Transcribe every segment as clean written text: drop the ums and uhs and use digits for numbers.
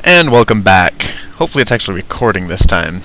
And welcome back. Hopefully it's actually recording this time.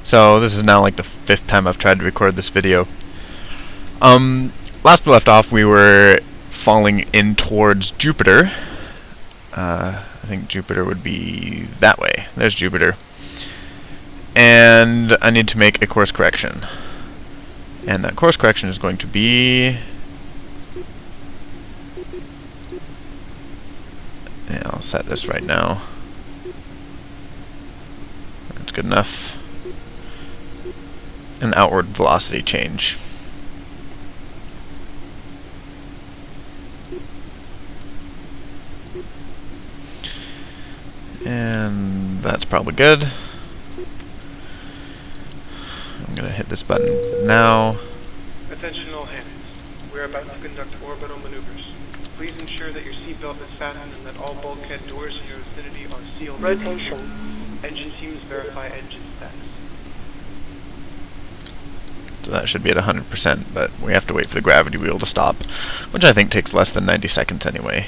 So this is now like the 5th time I've tried to record this video. Last we left off, we were falling in towards Jupiter. I think Jupiter would be that way. There's Jupiter. And I need to make a course correction. And that course correction is going to be... yeah, I'll set this right now. That's good enough. An outward velocity change. And that's probably good. I'm going to hit this button now. Attention all hands. We're about to conduct orbital maneuvers. Please ensure that your seatbelt is fastened and that all bulkhead doors in your vicinity are sealed. Rotation. Engine teams verify engine status. So that should be at 100%, but we have to wait for the gravity wheel to stop, which I think takes less than 90 seconds anyway.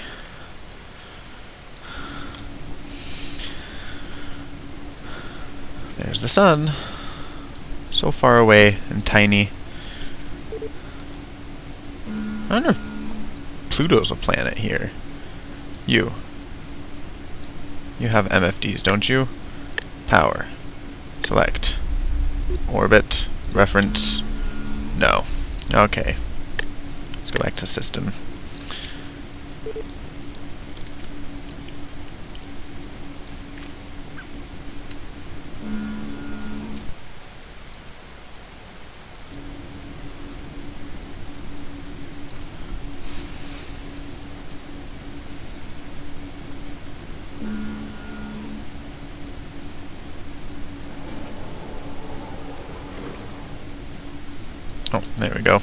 There's the sun. So far away and tiny. I wonder if Pluto's a planet here. You have MFDs, don't you? Power. Select. Orbit. Reference. No. Okay. Let's go back to system. Oh, there we go.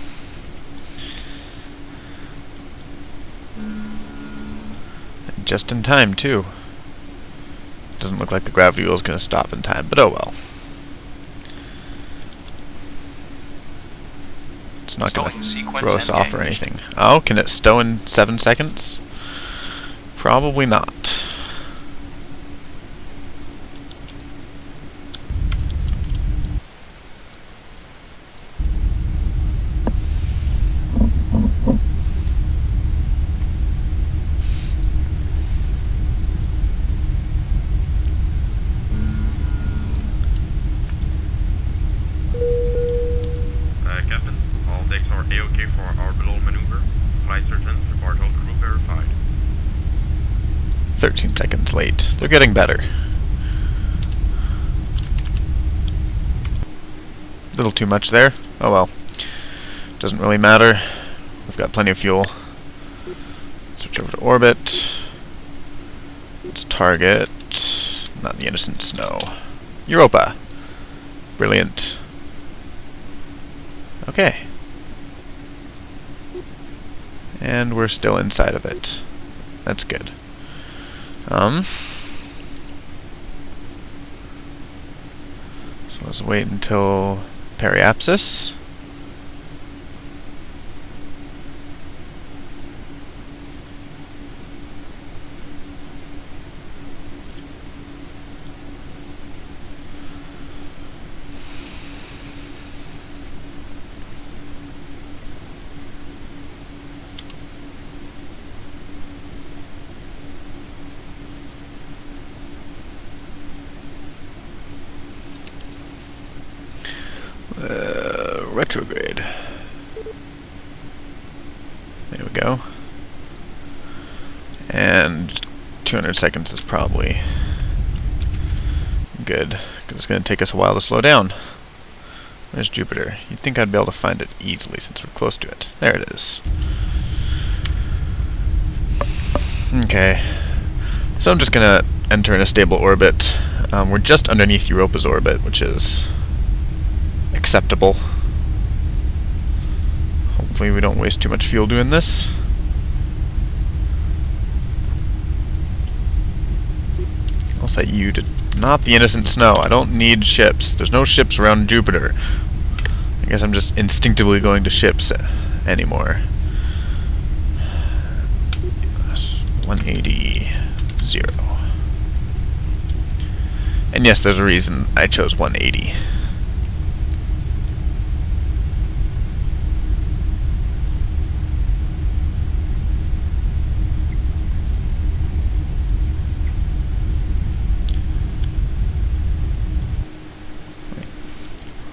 And just in time, too. Doesn't look like the gravity wheel is going to stop in time, but oh well. It's not going to throw us off or anything. Oh, can it stow in 7 seconds? Probably not. Captain, all decks are A-OK for orbital maneuver. Flight surgeons report all crew verified. 13 seconds late. They're getting better. A little too much there. Oh well. Doesn't really matter. We've got plenty of fuel. Switch over to orbit. Let's target... not the innocent snow. Europa. Brilliant. Okay. And we're still inside of it. That's good. So let's wait until periapsis. Retrograde. There we go. And 200 seconds is probably good, because it's going to take us a while to slow down. Where's Jupiter? You'd think I'd be able to find it easily since we're close to it. There it is. Okay. So I'm just going to enter in a stable orbit. We're just underneath Europa's orbit, which is acceptable. Hopefully we don't waste too much fuel doing this. I'll set you to not the innocent snow. I don't need ships. There's no ships around Jupiter. I guess I'm just instinctively going to ships anymore. 180, 0. And yes, there's a reason I chose 180.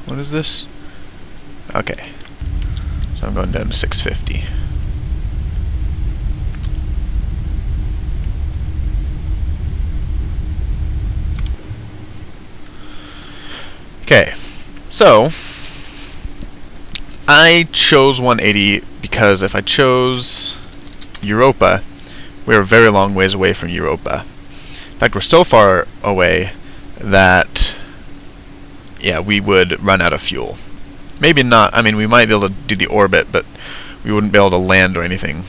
What is this? Okay. So I'm going down to 650. Okay. So I chose 180 because if I chose Europa, we're a very long ways away from Europa. In fact, we're so far away that, yeah, we would run out of fuel. Maybe not. I mean, we might be able to do the orbit, but we wouldn't be able to land or anything.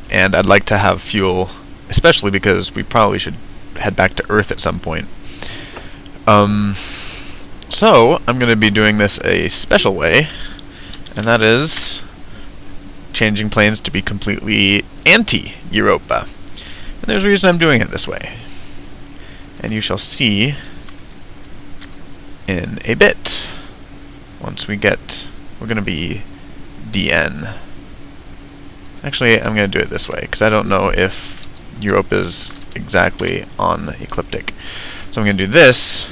And I'd like to have fuel, especially because we probably should head back to Earth at some point. So I'm going to be doing this a special way, and that is changing planes to be completely anti-Europa. And there's a reason I'm doing it this way. And you shall see in a bit. Once we're going to be DN. Actually, I'm going to do it this way, because I don't know if Europe is exactly on ecliptic. So I'm going to do this,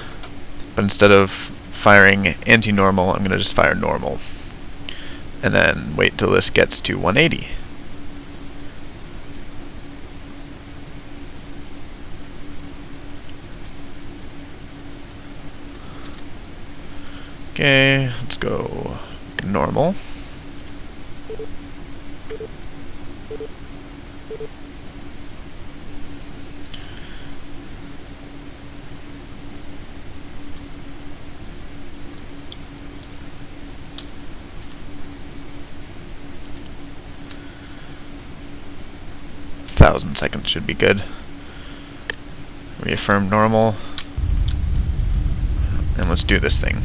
but instead of firing anti-normal, I'm going to just fire normal. And then wait till this gets to 180. Okay, let's go normal. Thousand seconds should be good. Reaffirm normal. And let's do this thing.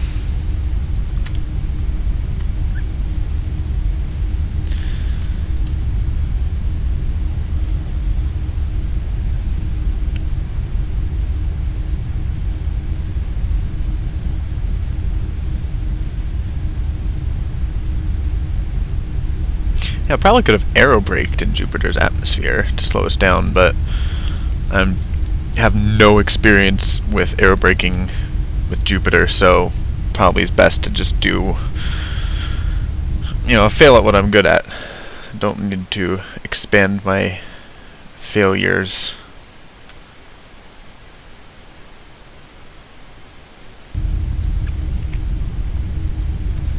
Yeah, I probably could have aerobraked in Jupiter's atmosphere to slow us down, but I have no experience with aerobraking with Jupiter, so probably it's best to just do, fail at what I'm good at. Don't need to expand my failures.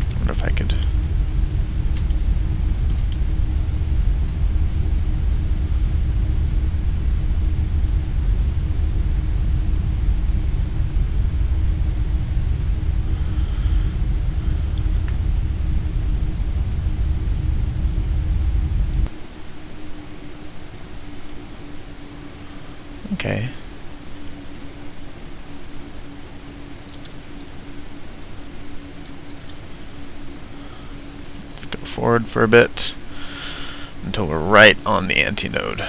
I wonder if I could... Okay. Let's go forward for a bit until we're right on the antinode.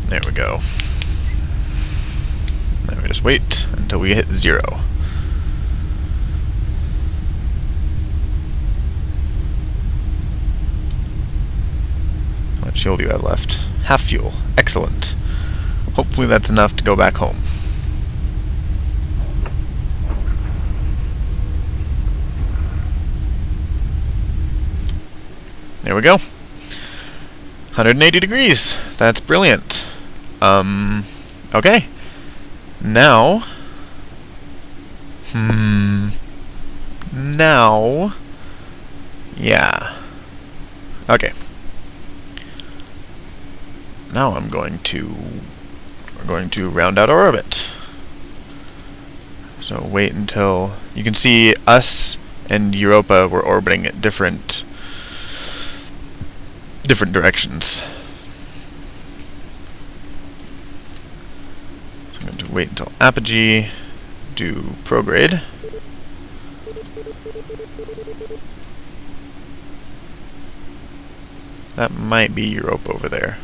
There we go. Now we just wait until we hit 0. How much fuel do you have left? Half fuel. Excellent. Hopefully that's enough to go back home. There we go. 180 degrees. That's brilliant. Okay. Now... Now... Yeah. Okay. Now I'm going to we're going to round out our orbit. So wait until you can see us and Europa were orbiting at different directions. So I'm going to wait until apogee, do prograde. That might be Europa over there.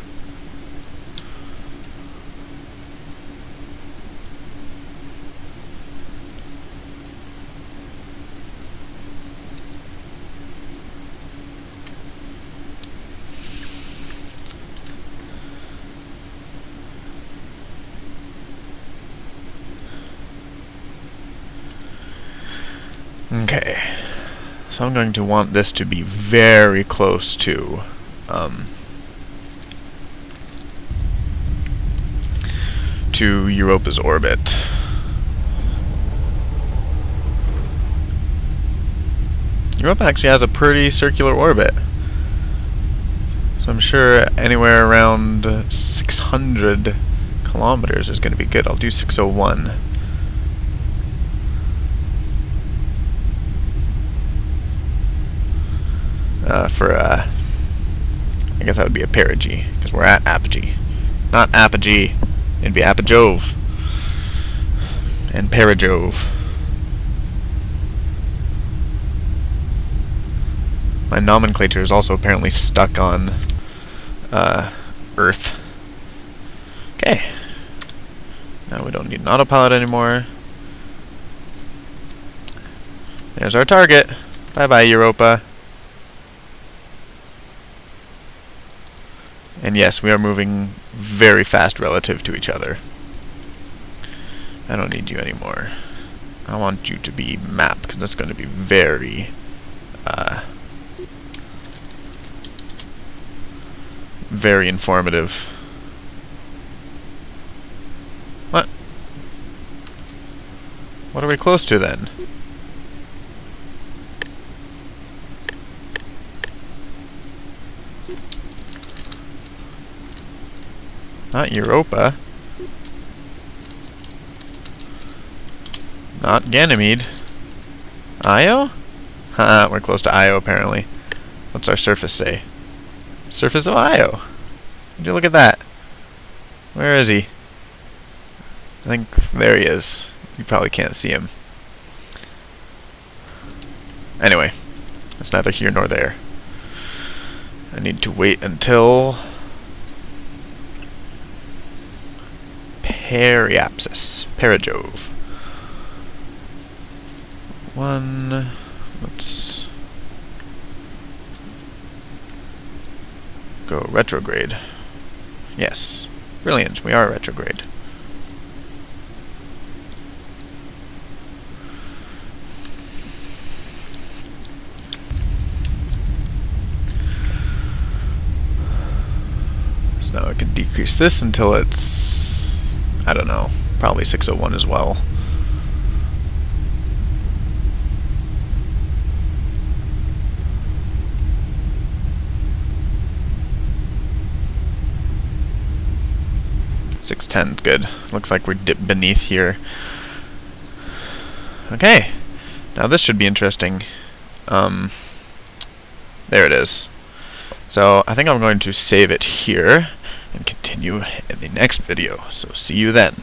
Okay, so I'm going to want this to be very close to Europa's orbit. Europa actually has a pretty circular orbit, so I'm sure anywhere around 600 kilometers is going to be good. I'll do 601. I guess that would be a perigee, because we're at apogee. Not apogee, it'd be apogee and perigee. My nomenclature is also apparently stuck on Earth. Okay. Now we don't need an autopilot anymore. There's our target. Bye-bye, Europa. And yes, we are moving very fast relative to each other. I don't need you anymore. I want you to be map, because that's going to be very very informative. What? What are we close to then? Not Europa. Not Ganymede. Io? Haha, we're close to Io apparently. What's our surface say? Surface of Io. Would you look at that? Where is he? I think there he is. You probably can't see him. Anyway, it's neither here nor there. I need to wait until periapsis, perigee. Let's go retrograde. Yes, brilliant, we are retrograde. So now I can decrease this until it's, I don't know, probably 601 as well. .610's good. Looks like we're dipped beneath here. Okay, now this should be interesting. There it is. So I think I'm going to save it here and continue in the next video. So see you then.